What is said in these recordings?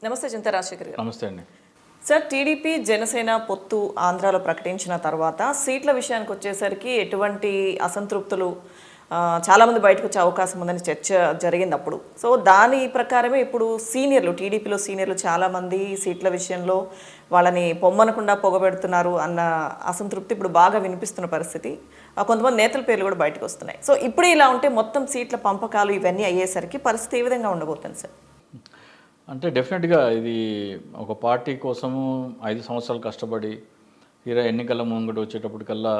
నమస్తే చింతా రాజశేఖర్ గారు. నమస్తే అండి. సార్, టీడీపీ జనసేన పొత్తు ఆంధ్రాలో ప్రకటించిన తర్వాత సీట్ల విషయానికి వచ్చేసరికి ఎటువంటి అసంతృప్తులు చాలామంది బయటకు వచ్చే అవకాశం ఉందని చర్చ జరిగింది అప్పుడు. సో దాని ప్రకారమే ఇప్పుడు సీనియర్లు, టీడీపీలో సీనియర్లు చాలామంది సీట్ల విషయంలో వాళ్ళని పొమ్మనకుండా పొగబెడుతున్నారు అన్న అసంతృప్తి ఇప్పుడు బాగా వినిపిస్తున్న పరిస్థితి. కొంతమంది నేతల పేర్లు కూడా బయటకు వస్తున్నాయి. సో ఇప్పుడు ఇలా ఉంటే మొత్తం సీట్ల పంపకాలు ఇవన్నీ అయ్యేసరికి పరిస్థితి ఏ విధంగా ఉండబోతుంది సార్? అంటే డెఫినెట్గా ఇది ఒక పార్టీ కోసము 5 సంవత్సరాలు కష్టపడి తీరా ఎన్నికల ముంగట వచ్చేటప్పటికల్లా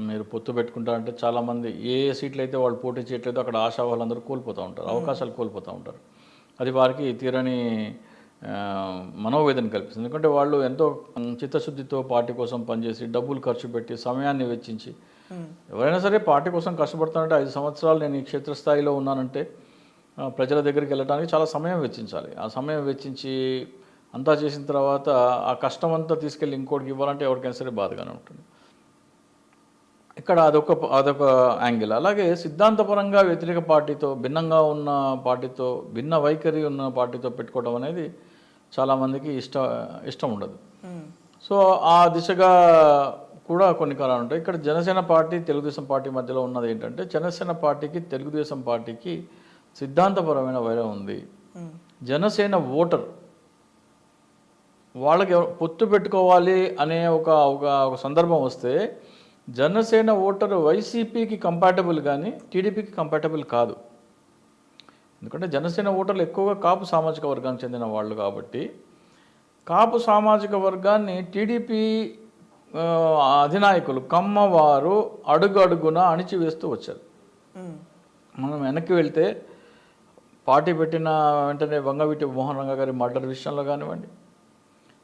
మీరు పొత్తు పెట్టుకుంటారంటే చాలామంది ఏ సీట్లు అయితే వాళ్ళు పోటీ చేయట్లేదో అక్కడ ఆశా వాళ్ళందరూ కోల్పోతూ ఉంటారు, అవకాశాలు కోల్పోతూ ఉంటారు. అది వారికి తీరని మనోవేదన కల్పిస్తుంది. ఎందుకంటే వాళ్ళు ఎంతో చిత్తశుద్ధితో పార్టీ కోసం పనిచేసి డబ్బులు ఖర్చు పెట్టి సమయాన్ని వెచ్చించి ఎవరైనా సరే పార్టీ కోసం కష్టపడతానంటే 5 సంవత్సరాలు నేను ఈ క్షేత్రస్థాయిలో ఉన్నానంటే ప్రజల దగ్గరికి వెళ్ళడానికి చాలా సమయం వెచ్చించాలి. ఆ సమయం వెచ్చించి అంతా చేసిన తర్వాత ఆ కష్టం అంతా తీసుకెళ్ళి ఇంకోటికి ఇవ్వాలంటే ఎవరికైనా సరే బాధగానే ఉంటుంది. ఇక్కడ అదొక యాంగిల్. అలాగే సిద్ధాంతపరంగా వ్యతిరేక పార్టీతో, భిన్నంగా ఉన్న పార్టీతో, భిన్న వైఖరి ఉన్న పార్టీతో పెట్టుకోవడం అనేది చాలామందికి ఇష్టం ఉండదు. సో ఆ దిశగా కూడా కొన్ని కారణాలు ఉంటాయి. ఇక్కడ జనసేన పార్టీ తెలుగుదేశం పార్టీ మధ్యలో ఉన్నది ఏంటంటే, జనసేన పార్టీకి తెలుగుదేశం పార్టీకి సిద్ధాంతపరమైన వైరం ఉంది. జనసేన ఓటర్ వాళ్ళకి పొత్తు పెట్టుకోవాలి అనే ఒక సందర్భం వస్తే జనసేన ఓటర్ వైసీపీకి కంపాటబుల్ కానీ టీడీపీకి కంపాటబుల్ కాదు. ఎందుకంటే జనసేన ఓటర్లు ఎక్కువగా కాపు సామాజిక వర్గానికి చెందిన వాళ్ళు కాబట్టి కాపు సామాజిక వర్గాన్ని టీడీపీ అధినాయకులు కమ్మవారు అడుగున అణిచివేస్తూ వచ్చారు. మనం వెనక్కి వెళ్తే పార్టీ పెట్టిన వెంటనే వంగవీటి మోహన్ రంగ గారి మర్డర్ విషయంలో కానివ్వండి,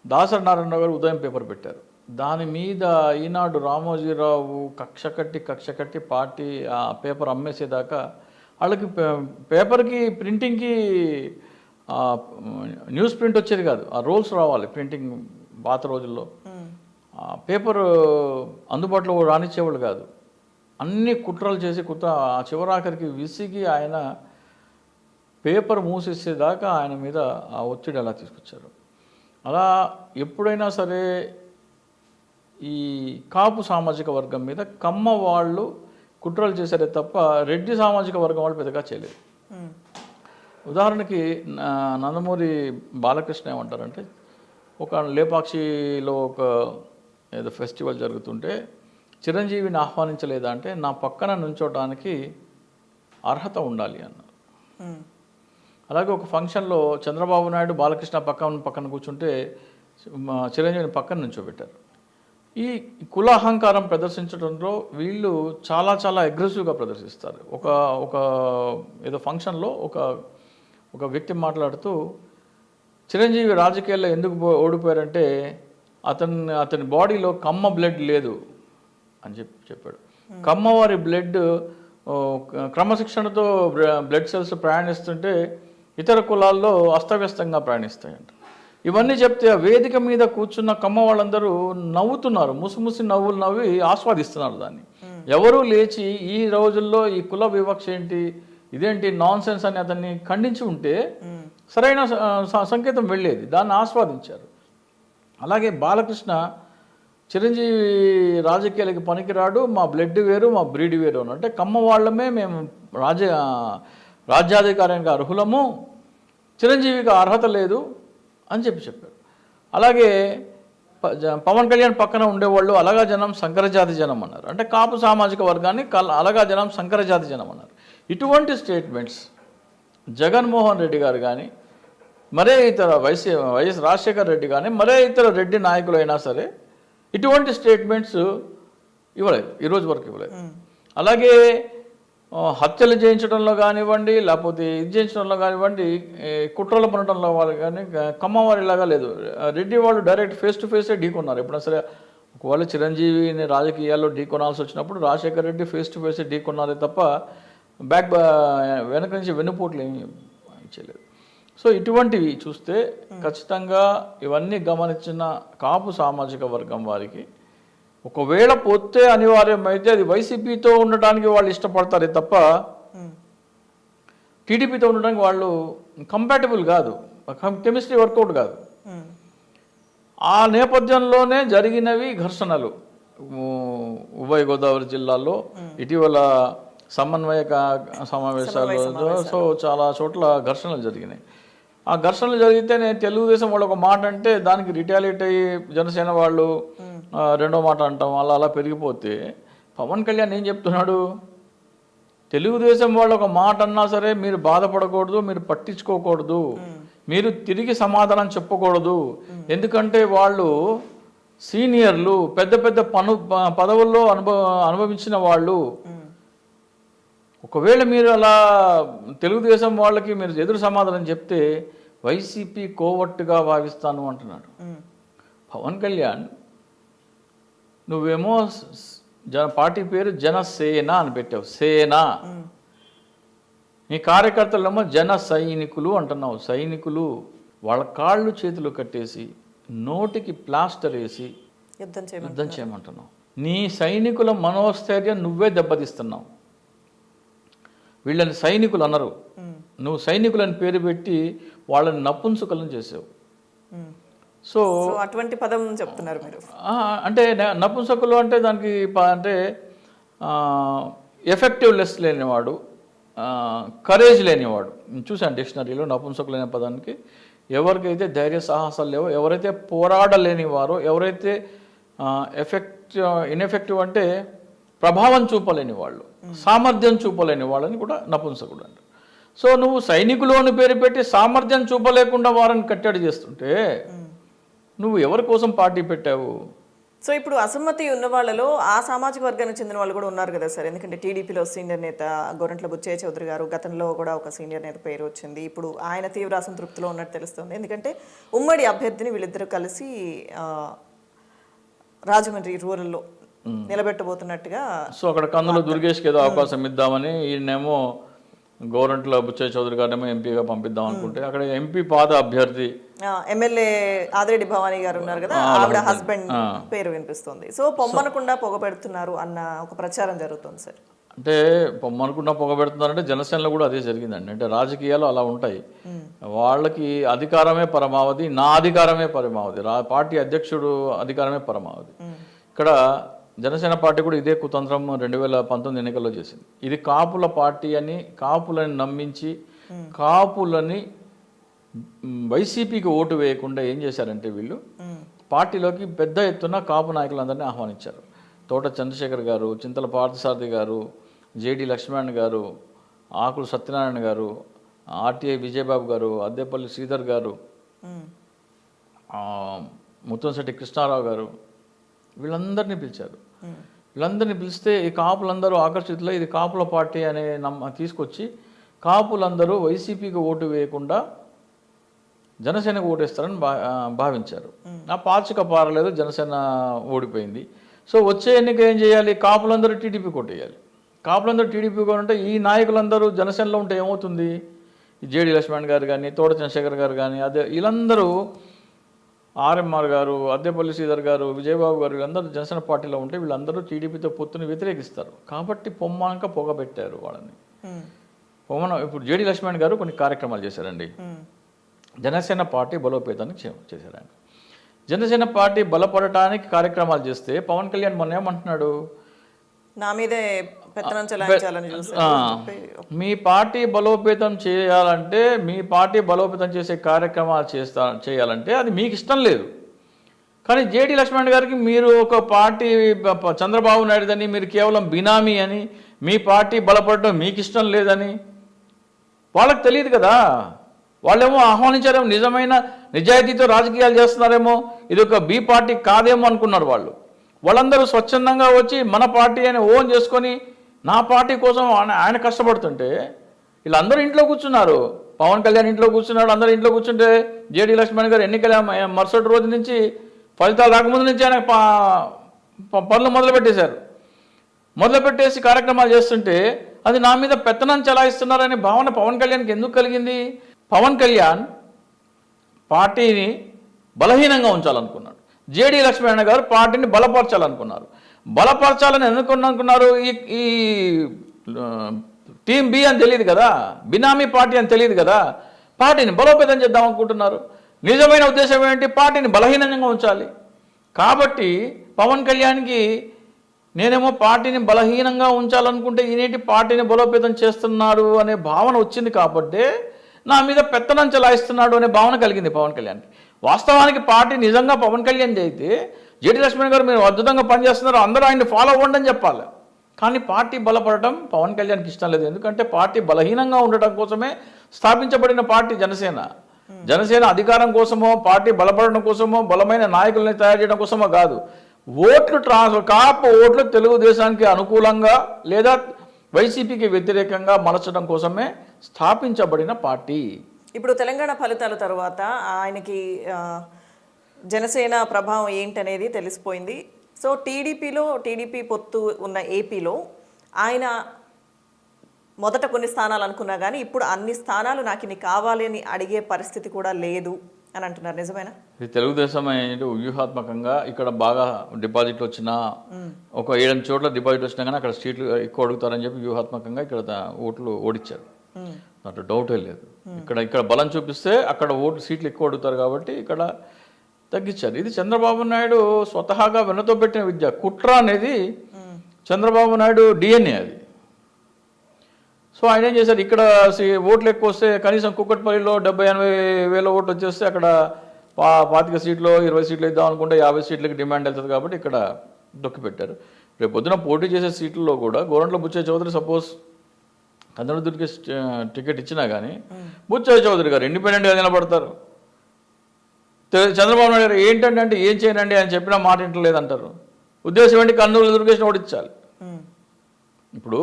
దాసరి నారాయణరావు గారు ఉదయం పేపర్ పెట్టారు. దాని మీద ఈనాడు రామోజీరావు కక్ష కట్టి పార్టీ ఆ పేపర్ అమ్మేసేదాకా వాళ్ళకి పేపర్కి ప్రింటింగ్కి న్యూస్ ప్రింట్ వచ్చేది కాదు, ఆ రోల్స్ రావాలి ప్రింటింగ్. పాత రోజుల్లో పేపర్ అందుబాటులో రానిచ్చేవాళ్ళు కాదు. అన్ని కుట్రలు చేసి చివరాఖరికి విసిగి ఆయన పేపర్ మూసేసేదాకా ఆయన మీద ఆ ఒత్తిడి అలా తీసుకొచ్చారు. అలా ఎప్పుడైనా సరే ఈ కాపు సామాజిక వర్గం మీద కమ్మ వాళ్ళు కుట్రలు చేశారే తప్ప రెడ్డి సామాజిక వర్గం వాళ్ళు పెద్దగా చేయలేదు. ఉదాహరణకి నందమూరి బాలకృష్ణ ఏమంటారంటే, ఒక లేపాక్షిలో ఏదో ఫెస్టివల్ జరుగుతుంటే చిరంజీవిని ఆహ్వానించలేదా అంటే, నా పక్కన నుంచోటానికి అర్హత ఉండాలి అన్నారు. అలాగే ఒక ఫంక్షన్లో చంద్రబాబు నాయుడు బాలకృష్ణ పక్కన కూర్చుంటే చిరంజీవిని పక్కన నుంచోబెట్టారు. ఈ కుల అహంకారం ప్రదర్శించడంలో వీళ్ళు చాలా అగ్రెసివ్గా ప్రదర్శిస్తారు. ఒక ఏదో ఫంక్షన్లో ఒక వ్యక్తి మాట్లాడుతూ, చిరంజీవి రాజకీయాల్లో ఎందుకు ఓడిపోయారంటే అతని బాడీలో కమ్మ బ్లడ్ లేదు అని చెప్పాడు. కమ్మవారి బ్లడ్ క్రమశిక్షణతో బ్లడ్ సెల్స్ ప్రయాణిస్తుంటే ఇతర కులాల్లో అస్తవ్యస్తంగా ప్రయాణిస్తాయంట. ఇవన్నీ చెప్తే ఆ వేదిక మీద కూర్చున్న కమ్మ వాళ్ళందరూ నవ్వుతున్నారు, ముసి నవ్వులు నవ్వి ఆస్వాదిస్తున్నారు దాన్ని. ఎవరూ లేచి ఈ రోజుల్లో ఈ కుల వివక్ష ఏంటి, ఇదేంటి నాన్ సెన్స్ అని అతన్ని ఖండించి ఉంటే సరైన సంకేతం వెళ్ళేది, దాన్ని ఆస్వాదించారు. అలాగే బాలకృష్ణ చిరంజీవి రాజకీయాలకి పనికిరాడు, మా బ్లడ్ వేరు మా బ్రీడ్ వేరు అని, అంటే కమ్మ వాళ్ళమే మేము రాజ్యాధికారానికి అర్హులము, చిరంజీవికి అర్హత లేదు అని చెప్పారు. అలాగే పవన్ కళ్యాణ్ పక్కన ఉండేవాళ్ళు అలగా జనం సంకరజాతి జనం అన్నారు. అంటే కాపు సామాజిక వర్గాన్ని అలగా జనం సంకరజాతి జనం అన్నారు. ఇటువంటి స్టేట్మెంట్స్ జగన్మోహన్ రెడ్డి గారు కానీ, మరే ఇతర వైఎస్ రాజశేఖర్ రెడ్డి కానీ, మరే ఇతర రెడ్డి నాయకులు అయినా సరే ఇటువంటి స్టేట్మెంట్స్ ఇవ్వలేదు, ఈరోజు వరకు ఇవ్వలేదు. అలాగే హత్యలు చేయించడంలో కానివ్వండి, లేకపోతే ఇది చేయించడంలో కానివ్వండి, కుట్రలు పనడంలో వాళ్ళు కానీ కమ్మవారిలాగా లేదు. రెడ్డి వాళ్ళు డైరెక్ట్ ఫేస్ టు ఫేసే ఢీకొన్నారు. ఎప్పుడైనా సరే ఒకవేళ చిరంజీవిని రాజకీయాల్లో ఢీకొనాల్సి వచ్చినప్పుడు రాజశేఖర్ రెడ్డి ఫేస్ టు ఫేసే ఢీకొన్నారే తప్ప వెనక నుంచి వెన్నుపోట్లు ఏమీ చేయలేదు. సో ఇటువంటివి చూస్తే ఖచ్చితంగా ఇవన్నీ గమనించిన కాపు సామాజిక వర్గం వారికి ఒకవేళ పోతే అనివార్యమైతే అది వైసీపీతో ఉండడానికి వాళ్ళు ఇష్టపడతారే తప్ప టీడీపీతో ఉండడానికి వాళ్ళు కంపాటబుల్ కాదు. కెమిస్ట్రీ వర్కౌట్ కాదు. ఆ నేపథ్యంలోనే జరిగినవి ఘర్షణలు ఉభయ గోదావరి జిల్లాల్లో ఇటీవల సమన్వయ సమావేశాల్లో. సో చాలా చోట్ల ఘర్షణలు జరిగినాయి. ఆ ఘర్షణలు జరిగితే నేను తెలుగుదేశం వాళ్ళు ఒక మాట అంటే దానికి రిటాలియేట్ అయ్యి జనసేన వాళ్ళు రెండో మాట అంటాం, అలా పెరిగిపోతే పవన్ కళ్యాణ్ ఏం చెప్తున్నాడు, తెలుగుదేశం వాళ్ళు ఒక మాట అన్నా సరే మీరు బాధపడకూడదు, మీరు పట్టించుకోకూడదు, మీరు తిరిగి సమాధానం చెప్పకూడదు. ఎందుకంటే వాళ్ళు సీనియర్లు, పెద్ద పెద్ద పదవుల్లో అనుభవించిన వాళ్ళు. ఒకవేళ మీరు అలా తెలుగుదేశం వాళ్ళకి మీరు ఎదురు సమాధానం చెప్తే వైసీపీ కోవట్టుగా భావిస్తాను అంటున్నాడు పవన్ కళ్యాణ్. నువ్వేమో పార్టీ పేరు జనసేన అని పెట్టావు, సేన. నీ కార్యకర్తలేమో జన సైనికులు అంటున్నావు. సైనికులు వాళ్ళ కాళ్ళు చేతులు కట్టేసి నోటికి ప్లాస్టర్ వేసి యుద్ధం చేయమంటున్నావు. నీ సైనికుల మనోస్థైర్యం నువ్వే దెబ్బతీస్తున్నావు. వీళ్ళని సైనికులు అన్నారు, నువ్వు సైనికులని పేరు పెట్టి వాళ్ళని నపుంసకులను చేసావు. సో అటువంటి పదం చెప్తున్నారు మీరు. అంటే నపుంసకులు అంటే దానికి అంటే ఎఫెక్టివ్నెస్ లేనివాడు, కరేజ్ లేనివాడు. చూశాను డిక్షనరీలో నపుంసకులు అనే పదానికి ఎవరికైతే ధైర్య సాహసాలు లేవో, ఎవరైతే పోరాడలేని వారో, ఎవరైతే ఇన్ఎఫెక్టివ్ అంటే ప్రభావం చూపలేని వాళ్ళు, సామర్థ్యం చూపలేని వాళ్ళని కూడా నపుంసకుడు అంట. సో నువ్వు సైనికులు అని పేరు పెట్టి సామర్థ్యం చూపలేకుండా వారిని కట్టడి చేస్తుంటే నువ్వు ఎవరి కోసం పార్టీ పెట్టావు? సో ఇప్పుడు అసమ్మతి ఉన్న వాళ్ళలో ఆ సామాజిక వర్గానికి చెందిన వాళ్ళు కూడా ఉన్నారు కదా సార్. ఎందుకంటే టీడీపీలో సీనియర్ నేత గోరంట్ల బుచ్చయ్య చౌదరి గారు, గతంలో కూడా ఒక సీనియర్ నేత పేరు వచ్చింది. ఇప్పుడు ఆయన తీవ్ర అసంతృప్తిలో ఉన్నట్టు తెలుస్తుంది. ఎందుకంటే ఉమ్మడి అభ్యర్థిని వీళ్ళిద్దరూ కలిసి రాజమండ్రి రూరల్లో నిలబెట్టబోతున్నట్టుగా. సో అక్కడ కందుల దుర్గేష్కి ఏదో అవకాశం ఇద్దామని, ఈయనేమో గోరంట్ల బుచ్చయ్య చౌదరి గారినేమో ఎంపీగా పంపిద్దాం అనుకుంటే అక్కడ ఎంపీ పాత అభ్యర్థి ఎమ్మెల్యే ఆదిరెడ్డి భవానీ గారు ఉన్నారు కదా, ఆవిడ హస్బెండ్ పేరు వినిపిస్తుంది. సో పొమ్మనకుండా పొగ పెడుతున్నారు అన్న ఒక ప్రచారం జరుగుతుంది సార్. అంటే పొమ్మనకుండా పొగ పెడుతున్నారంటే జనసేనలో కూడా అదే జరిగిందండి. అంటే రాజకీయాలు అలా ఉంటాయి. వాళ్ళకి అధికారమే పరమావధి, నా అధికారమే పరమావధి, పార్టీ అధ్యక్షుడు అధికారమే పరమావధి. ఇక్కడ జనసేన పార్టీ కూడా ఇదే కుతంత్రం 2019 ఎన్నికల్లో చేసింది. ఇది కాపుల పార్టీ అని కాపులని నమ్మించి కాపులని వైసీపీకి ఓటు వేయకుండా ఏం చేశారంటే వీళ్ళు పార్టీలోకి పెద్ద ఎత్తున కాపు నాయకులందరినీ ఆహ్వానించారు. తోట చంద్రశేఖర్ గారు, చింతల పార్థసారథి గారు, జేడి లక్ష్మణ్ గారు, ఆకుల సత్యనారాయణ గారు, ఆర్టీఐ విజయబాబు గారు, అద్దేపల్లి శ్రీధర్ గారు, ముత్తంశెట్టి కృష్ణారావు గారు, వీళ్ళందరినీ పిలిచారు. వీళ్ళందరినీ పిలిస్తే ఈ కాపులందరూ ఆకర్షితులై ఇది కాపుల పార్టీ అనే తీసుకొచ్చి కాపులందరూ వైసీపీకి ఓటు వేయకుండా జనసేనకు ఓటేస్తారని భావించారు. ఆ పాచిక పారలేదు, జనసేన ఓడిపోయింది. సో వచ్చే ఎన్నిక ఏం చేయాలి, కాపులందరూ టీడీపీ కొట్టేయాలి. కాపులందరూ టీడీపీ ఉంటే ఈ నాయకులందరూ జనసేనలో ఉంటే ఏమవుతుంది, ఈ జేడి లక్ష్మణ్ గారు కానీ, తోట చంద్రశేఖర్ గారు కానీ, అదే వీళ్ళందరూ ఆర్ఎంఆర్ గారు, అద్దేపల్లి శ్రీధర్ గారు, విజయబాబు గారు, వీళ్ళందరూ జనసేన పార్టీలో ఉంటే వీళ్ళందరూ టీడీపీతో పొత్తుని వ్యతిరేకిస్తారు. కాబట్టి పొమ్మాక పొగబెట్టారు వాళ్ళని. ఇప్పుడు జేడి లక్ష్మణ్ గారు కొన్ని కార్యక్రమాలు చేశారండి. జనసేన పార్టీ బలోపేతానికి చేశారు ఆయన. జనసేన పార్టీ బలపడటానికి కార్యక్రమాలు చేస్తే పవన్ కళ్యాణ్ మొన్న ఏమంటున్నాడు, నా మీదే పెత్తనం చెలాయించాలని మీ పార్టీ బలోపేతం చేయాలంటే, మీ పార్టీ బలోపేతం చేసే కార్యక్రమాలు చేయాలంటే అది మీకు ఇష్టం లేదు. కానీ జేడి లక్ష్మణ్ గారికి మీరు ఒక పార్టీ చంద్రబాబు నాయుడుదని, మీరు కేవలం బినామీ అని, మీ పార్టీ బలపడడం మీకు ఇష్టం లేదని వాళ్ళకి తెలియదు కదా. వాళ్ళేమో ఆహ్వానించారేమో, నిజమైన నిజాయితీతో రాజకీయాలు చేస్తున్నారేమో, ఇది ఒక బి పార్టీ కాదేమో అనుకున్నారు వాళ్ళు. వాళ్ళందరూ స్వచ్ఛందంగా వచ్చి మన పార్టీ అని ఓన్ చేసుకొని నా పార్టీ కోసం ఆయన కష్టపడుతుంటే వీళ్ళందరూ ఇంట్లో కూర్చున్నారు. పవన్ కళ్యాణ్ ఇంట్లో కూర్చున్నాడు, అందరూ ఇంట్లో కూర్చుంటే జేడి లక్ష్మణ్ గారు ఎన్నికల మరుసటి రోజు నుంచి ఫలితాలు రాకముందు నుంచి ఆయన పనులు మొదలుపెట్టేసి కార్యక్రమాలు చేస్తుంటే అది నా మీద పెత్తనం చెలాయిస్తున్నారనే భావన పవన్ కళ్యాణ్కి ఎందుకు కలిగింది? పవన్ కళ్యాణ్ పార్టీని బలహీనంగా ఉంచాలనుకున్నాడు. జేడి లక్ష్మణ గారు పార్టీని బలపరచాలనుకున్నారు. బలపరచాలని ఎందుకు అనుకున్నారు? ఈ టీం బి అని తెలియదు కదా, బినామీ పార్టీ అని తెలియదు కదా. పార్టీని బలోపేతం చేద్దాం అనుకుంటున్నారు. నిజమైన ఉద్దేశం ఏంటి? పార్టీని బలహీనంగా ఉంచాలి. కాబట్టి పవన్ కళ్యాణ్కి నేనేమో పార్టీని బలహీనంగా ఉంచాలనుకుంటే ఈనేంటి పార్టీని బలోపేతం చేస్తున్నాడు అనే భావన వచ్చింది. కాబట్టి నా మీద పెత్తనం చెలాయిస్తున్నాడు అనే భావన కలిగింది పవన్ కళ్యాణ్కి. వాస్తవానికి పార్టీ నిజంగా పవన్ కళ్యాణ్ అయితే జేడి లక్ష్మణ్ గారు మీరు అద్భుతంగా పనిచేస్తున్నారు, అందరూ ఆయన్ని ఫాలో అవ్వండి అని చెప్పాలి. కానీ పార్టీ బలపడటం పవన్ కళ్యాణ్కి ఇష్టం లేదు. ఎందుకంటే పార్టీ బలహీనంగా ఉండటం కోసమే స్థాపించబడిన పార్టీ జనసేన. జనసేన అధికారం కోసమో పార్టీ బలపడడం కోసమో బలమైన నాయకుల్ని తయారు చేయడం కోసమో కాదు. ఓట్లు కాపు ఓట్లు తెలుగుదేశానికి అనుకూలంగా లేదా వైసీపీకి వ్యతిరేకంగా మలచడం కోసమే స్థాపించబడిన పార్టీ. ఇప్పుడు తెలంగాణ ఫలితాల తర్వాత ఆయనకి జనసేన ప్రభావం ఏంటనేది తెలిసిపోయింది. సో టీడీపీ పొత్తు ఉన్న ఏపీలో ఆయన మొదట కొన్ని స్థానాలు అనుకున్నా కానీ ఇప్పుడు అన్ని స్థానాలు నాకు ఇన్ని కావాలి అని అడిగే పరిస్థితి కూడా లేదు అని అంటున్నారు. నిజమేనా? ఇది తెలుగుదేశం అనేది వ్యూహాత్మకంగా ఇక్కడ బాగా డిపాజిట్లు వచ్చినా ఒక 7 చోట్ల డిపాజిట్ వచ్చినా కానీ అక్కడ సీట్లు ఎక్కువ అడుగుతారని చెప్పి వ్యూహాత్మకంగా ఇక్కడ ఓట్లు ఓడించారు. దాంట్లో డౌటే లేదు. ఇక్కడ బలం చూపిస్తే అక్కడ సీట్లు ఎక్కువ అడుగుతారు కాబట్టి ఇక్కడ తగ్గించారు. ఇది చంద్రబాబు నాయుడు స్వతహాగా వెన్నతో పెట్టిన విద్య. కుట్ర అనేది చంద్రబాబు నాయుడు డిఎన్ఏ అది. సో ఆయన ఏం చేశారు, ఇక్కడ ఓట్లు ఎక్కువ వస్తే కనీసం కుక్కట్పల్లిలో 70-80 వేల ఓట్లు వచ్చేస్తే అక్కడ 25 సీట్లు 20 సీట్లు ఇద్దాం అనుకుంటే 50 సీట్లకి డిమాండ్ వెళ్తుంది కాబట్టి ఇక్కడ దొక్కి పెట్టారు. రేపు పొద్దున పోటీ చేసే సీట్లలో కూడా గోరంట్ల బుచ్చయ్య చౌదరి సపోజ్ కన్నడదుర్కి టికెట్ ఇచ్చినా కానీ బుచ్చయ్య చౌదరి గారు ఇండిపెండెంట్గా నిలబడతారు. చంద్రబాబు నాయుడు గారు ఏంటంటే అంటే ఏం చేయనండి అని చెప్పినా మాట ఇంటలేదంటారు. ఉద్దేశం ఏంటి? కర్నూలు దుర్గేష్ని ఓడించాలి. ఇప్పుడు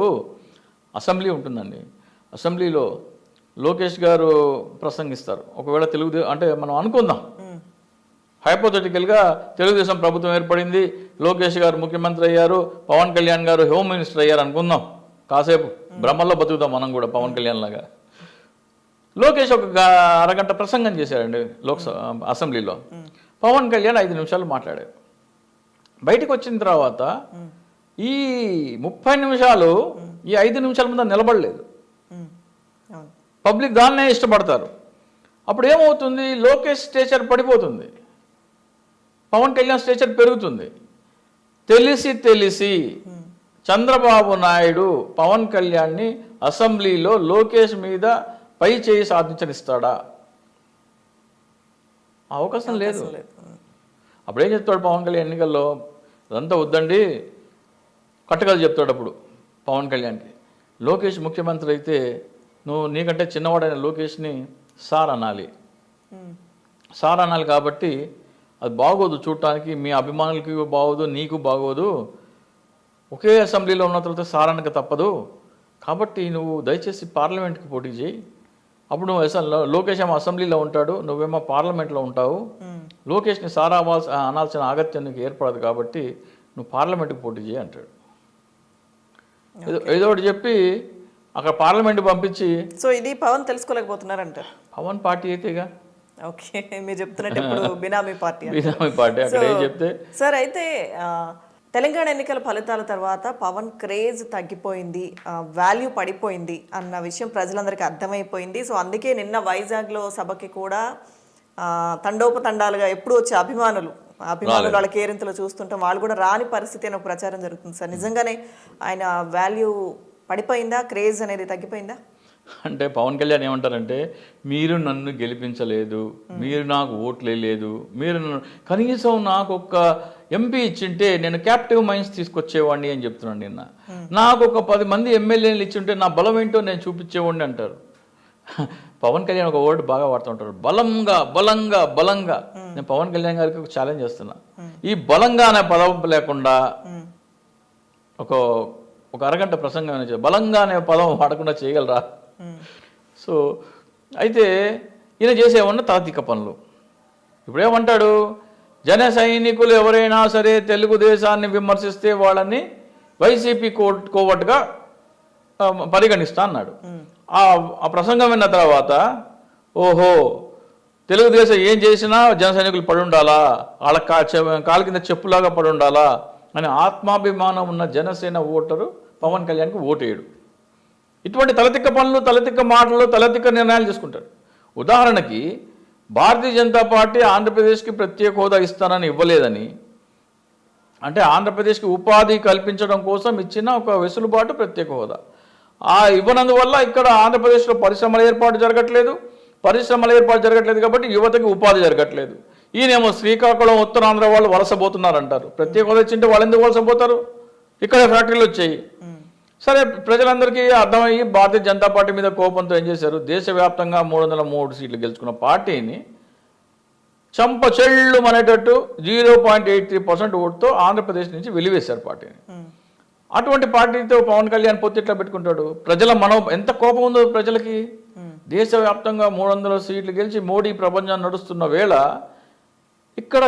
అసెంబ్లీ ఉంటుందండి. అసెంబ్లీలో లోకేష్ గారు ప్రసంగిస్తారు. ఒకవేళ అంటే మనం అనుకుందాం హైపోథెటికల్గా తెలుగుదేశం ప్రభుత్వం ఏర్పడింది, లోకేష్ గారు ముఖ్యమంత్రి అయ్యారు, పవన్ కళ్యాణ్ గారు హోమ్ మినిస్టర్ అయ్యారు అనుకుందాం. కాసేపు బ్రహ్మల్లో బతుకుతాం మనం కూడా పవన్ కళ్యాణ్ లాగా. లోకేష్ ఒక అరగంట ప్రసంగం చేశారండి అసెంబ్లీలో. పవన్ కళ్యాణ్ 5 నిమిషాలు మాట్లాడారు. బయటకు వచ్చిన తర్వాత ఈ 30 నిమిషాలు ఈ 5 నిమిషాల ముందు నిలబడలేదు. పబ్లిక్ దాన్నే ఇష్టపడతారు. అప్పుడు ఏమవుతుంది? లోకేష్ స్టేచర్ పడిపోతుంది, పవన్ కళ్యాణ్ స్టేచర్ పెరుగుతుంది. తెలిసి చంద్రబాబు నాయుడు పవన్ కళ్యాణ్ని అసెంబ్లీలో లోకేష్ మీద పై చేయి సాధించనిస్తాడా? అవకాశం లేదు. అప్పుడేం చెప్తాడు పవన్ కళ్యాణ్ ఎన్నికల్లో? అదంతా వద్దండి, కట్టకలు చెప్తాడు అప్పుడు పవన్ కళ్యాణ్కి. లోకేష్ ముఖ్యమంత్రి అయితే నువ్వు నీకంటే చిన్నవాడైన లోకేష్ని సార్ అనాలి. కాబట్టి అది బాగోదు చూడటానికి, మీ అభిమానులకి బాగోదు, నీకు బాగోదు. ఒకే అసెంబ్లీలో ఉన్న తర్వాత సార్ అనక తప్పదు. కాబట్టి నువ్వు దయచేసి పార్లమెంట్కి పోటీ చేయి. అప్పుడు నువ్వు లోకేష్ ఏమో అసెంబ్లీలో ఉంటాడు, నువ్వేమో పార్లమెంట్లో ఉంటావు. లోకేష్ని సారా అనాల్సిన ఆగత్యం నీకు ఏర్పడదు కాబట్టి నువ్వు పార్లమెంట్కి పోటీ చేయి అంటాడు. ఏదో ఒకటి చెప్పి అక్కడ పార్లమెంట్ పంపించి. సో ఇది పవన్ తెలుసుకోలేకపోతున్నారంటారు. పవన్ పార్టీ అయితేగా. ఓకే, మీరు చెప్తున్నట్టు ఇప్పుడు బినామీ పార్టీ అక్కడ ఏం చెప్తే. సార్ అయితే తెలంగాణ ఎన్నికల ఫలితాల తర్వాత పవన్ క్రేజ్ తగ్గిపోయింది, వాల్యూ పడిపోయింది అన్న విషయం ప్రజలందరికీ అర్థమైపోయింది. సో అందుకే నిన్న వైజాగ్లో సభకి కూడా తండోపతండాలుగా ఎప్పుడు వచ్చే అభిమానులు వాళ్ళ కేరింతలు చూస్తుంటాం, వాళ్ళు కూడా రాని పరిస్థితి అని ఒక ప్రచారం జరుగుతుంది. సార్ నిజంగానే ఆయన వాల్యూ పడిపోయిందా? క్రేజ్ అనేది తగ్గిపోయిందా? అంటే పవన్ కళ్యాణ్ ఏమంటారంటే, మీరు నన్ను గెలిపించలేదు, మీరు నాకు ఓట్లే లేదు, మీరు కనీసం నాకు ఒక ఎంపీ ఇచ్చింటే నేను క్యాప్టివ్ మైండ్స్ తీసుకొచ్చేవాడిని అని చెప్తున్నాను. నిన్న నాకు ఒక 10 మంది ఎమ్మెల్యేలు ఇచ్చింటే నా బలం ఏంటో నేను చూపించేవాడిని అంటారు. పవన్ కళ్యాణ్ ఒక వర్డ్ బాగా వాడుతుంటారు, బలంగా బలంగా బలంగా. నేను పవన్ కళ్యాణ్ గారికి ఒక ఛాలెంజ్ చేస్తున్నా, ఈ బలంగా అనే పదం లేకుండా ఒక అరగంట ప్రసంగం బలంగా అనే పదం వాడకుండా చేయగలరా? సో అయితే ఈయన చేసేవన్న తాత్విక పనులు. ఇప్పుడేమంటాడు, జన సైనికులు ఎవరైనా సరే తెలుగుదేశాన్ని విమర్శిస్తే వాళ్ళని వైసీపీ కోవట్టుగా పరిగణిస్తా అన్నాడు. ఆ ప్రసంగం విన్న తర్వాత ఓహో తెలుగుదేశం ఏం చేసినా జన సైనికులు పడి ఉండాలా, వాళ్ళ కాళ్ళ కింద చెప్పులాగా పడి ఉండాలా అని ఆత్మాభిమానం ఉన్న జనసేన ఓటరు పవన్ కళ్యాణ్కి ఓటేయడు. ఇటువంటి తలతిక్క పనులు, తలతిక్క మాటలు, తలతిక్క నిర్ణయాలు తీసుకుంటాడు. ఉదాహరణకి భారతీయ జనతా పార్టీ ఆంధ్రప్రదేశ్కి ప్రత్యేక హోదా ఇస్తానని ఇవ్వలేదని, అంటే ఆంధ్రప్రదేశ్కి ఉపాధి కల్పించడం కోసం ఇచ్చిన ఒక వెసులుబాటు ప్రత్యేక హోదా. ఆ ఇవ్వనందువల్ల ఇక్కడ ఆంధ్రప్రదేశ్లో పరిశ్రమల ఏర్పాటు జరగట్లేదు కాబట్టి యువతకి ఉపాధి జరగట్లేదు. ఈయనేమో శ్రీకాకుళం ఉత్తరాంధ్ర వాళ్ళు వలసపోతున్నారంటారు. ప్రత్యేక హోదా ఇచ్చింటే వాళ్ళు ఎందుకు వలసపోతారు? ఇక్కడ ఫ్యాక్టరీలు వచ్చాయి. సరే, ప్రజలందరికీ అర్థమయ్యి భారతీయ జనతా పార్టీ మీద కోపంతో ఏం చేశారు, దేశవ్యాప్తంగా 303 సీట్లు గెలుచుకున్న పార్టీని చెళ్ళు అనేటట్టు 0.83% ఓటుతో ఆంధ్రప్రదేశ్ నుంచి వెలివేశారు పార్టీని. అటువంటి పార్టీతో పవన్ కళ్యాణ్ పొత్తు ఎట్లా పెట్టుకుంటాడు? ప్రజల ఎంత కోపం ఉందో ప్రజలకి. దేశవ్యాప్తంగా 300 సీట్లు గెలిచి మోడీ ప్రపంచం నడుస్తున్న వేళ ఇక్కడ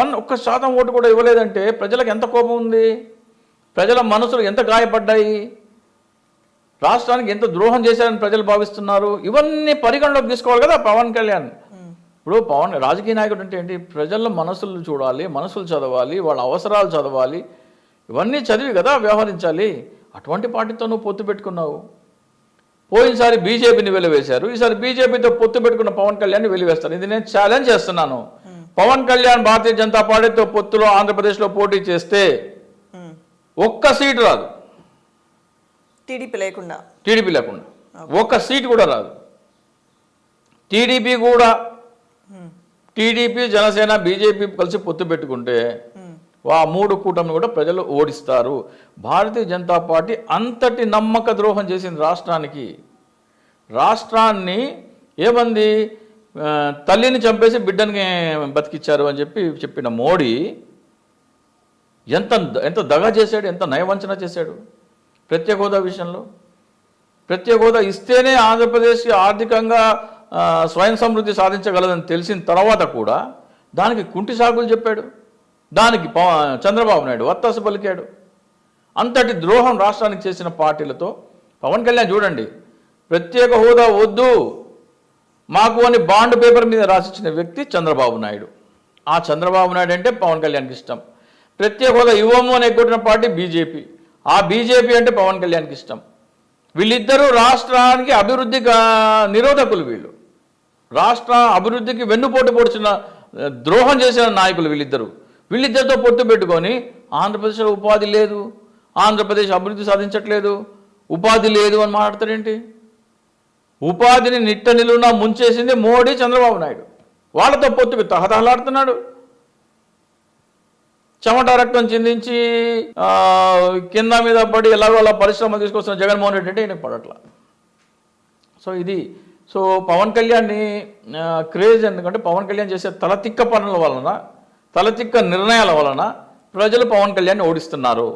1% ఓటు కూడా ఇవ్వలేదంటే ప్రజలకు ఎంత కోపం ఉంది? ప్రజల మనసులు ఎంత గాయపడ్డాయి? రాష్ట్రానికి ఎంత ద్రోహం చేశారని ప్రజలు భావిస్తున్నారు? ఇవన్నీ పరిగణలోకి తీసుకోవాలి కదా పవన్ కళ్యాణ్. ఇప్పుడు రాజకీయ నాయకుడు అంటే ఏంటి? ప్రజల మనసులు చూడాలి, మనసులు చదవాలి, వాళ్ళ అవసరాలు చదవాలి, ఇవన్నీ చదివి కదా వ్యవహరించాలి. అటువంటి పార్టీతో నువ్వు పొత్తు పెట్టుకున్నావు. పోయినసారి బీజేపీని వెలివేశారు, ఈసారి బీజేపీతో పొత్తు పెట్టుకున్న పవన్ కళ్యాణ్ని వెలివేస్తారు. ఇది నేను ఛాలెంజ్ చేస్తున్నాను. పవన్ కళ్యాణ్ భారతీయ జనతా పార్టీతో పొత్తులో ఆంధ్రప్రదేశ్లో పోటీ చేస్తే ఒక్క సీటు రాదు. టీడీపీ లేకుండా ఒక్క సీటు కూడా రాదు. టీడీపీ జనసేన బీజేపీ కలిసి పొత్తు పెట్టుకుంటే ఆ 3 కూటమి కూడా ప్రజలు ఓడిస్తారు. భారతీయ జనతా పార్టీ అంతటి నమ్మక ద్రోహం చేసింది రాష్ట్రాన్ని. ఏమంది, తల్లిని చంపేసి బిడ్డని బతికిచ్చారు అని చెప్పిన మోడీ ఎంత దగా చేశాడు, ఎంత నయవంచన చేశాడు ప్రత్యేక హోదా విషయంలో. ప్రత్యేక హోదా ఇస్తేనే ఆంధ్రప్రదేశ్ ఆర్థికంగా స్వయం సమృద్ధి సాధించగలదని తెలిసిన తర్వాత కూడా దానికి కుంటి సాగులు చెప్పాడు. దానికి చంద్రబాబు నాయుడు వత్తాసు పలికాడు. అంతటి ద్రోహం రాష్ట్రానికి చేసిన పార్టీలతో పవన్ కళ్యాణ్ చూడండి, ప్రత్యేక హోదా వద్దు మాకు అని బాండ్ పేపర్ మీద రాసిచ్చిన వ్యక్తి చంద్రబాబు నాయుడు. ఆ చంద్రబాబు నాయుడు అంటే పవన్ కళ్యాణ్కి ఇష్టం. ప్రత్యేక హోదా ఇవ్వము అని ఎగ్గొట్టిన పార్టీ బీజేపీ. ఆ బీజేపీ అంటే పవన్ కళ్యాణ్కి ఇష్టం. వీళ్ళిద్దరూ రాష్ట్రానికి అభివృద్ధి నిరోధకులు. రాష్ట్ర అభివృద్ధికి వెన్నుపోటు పొడిచిన ద్రోహం చేసిన నాయకులు వీళ్ళిద్దరితో పొత్తు పెట్టుకొని ఆంధ్రప్రదేశ్లో ఉపాధి లేదు, ఆంధ్రప్రదేశ్ అభివృద్ధి సాధించట్లేదు, ఉపాధి లేదు అని మాట్లాడతారేంటి? ఉపాధిని నిట్ట నిలువునా ముంచేసింది మోడీ, చంద్రబాబు నాయుడు. వాళ్ళతో పొత్తుకు తహతహలాడుతున్నాడు. చెమట రక్తం చిందించి కింద మీద పడి ఎలాగో అలా పరిశ్రమ తీసుకొస్తున్న జగన్మోహన్ రెడ్డి అంటే ఈయనకు పడట్లా. సో పవన్ కళ్యాణ్ని క్రేజ్ ఎందుకంటే పవన్ కళ్యాణ్ చేసే తలతిక్క పనుల వలన, తలతిక్క నిర్ణయాల వలన ప్రజలు పవన్ కళ్యాణ్ని ఓడిస్తున్నారు.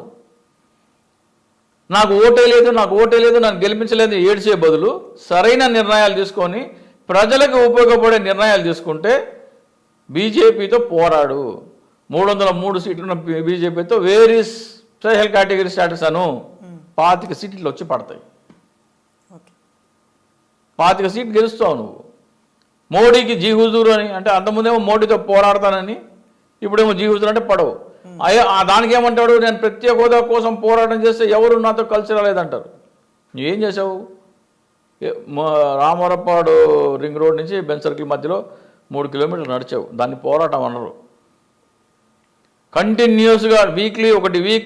నాకు ఓటే లేదు నన్ను గెలిపించలేదు ఏడ్చే బదులు సరైన నిర్ణయాలు తీసుకొని ప్రజలకు ఉపయోగపడే నిర్ణయాలు తీసుకుంటే బీజేపీతో పోరాడు. 303 సీట్లున్న బీజేపీతో వేరీ స్పెషల్ కేటగిరీ స్టేటస్ 25 సీట్లు వచ్చి పడతాయి. 25 సీట్లు గెలుస్తావు నువ్వు. మోడీకి జీ హుజూరు అని అంటే అంతకుముందేమో మోడీతో పోరాడతానని, ఇప్పుడేమో జీ హుజూరు అంటే పడవు. దానికి ఏమంటాడు, నేను ప్రత్యేక హోదా కోసం పోరాటం చేస్తే ఎవరు నాతో కలిసి రాలేదంటారు. ఏం చేసావు? రామవరపాడు రింగ్ రోడ్ నుంచి బెంచ్ సర్కిల్ మధ్యలో 3 కిలోమీటర్లు నడిచావు. దాన్ని పోరాటం అనరు. కంటిన్యూస్గా వీక్లీ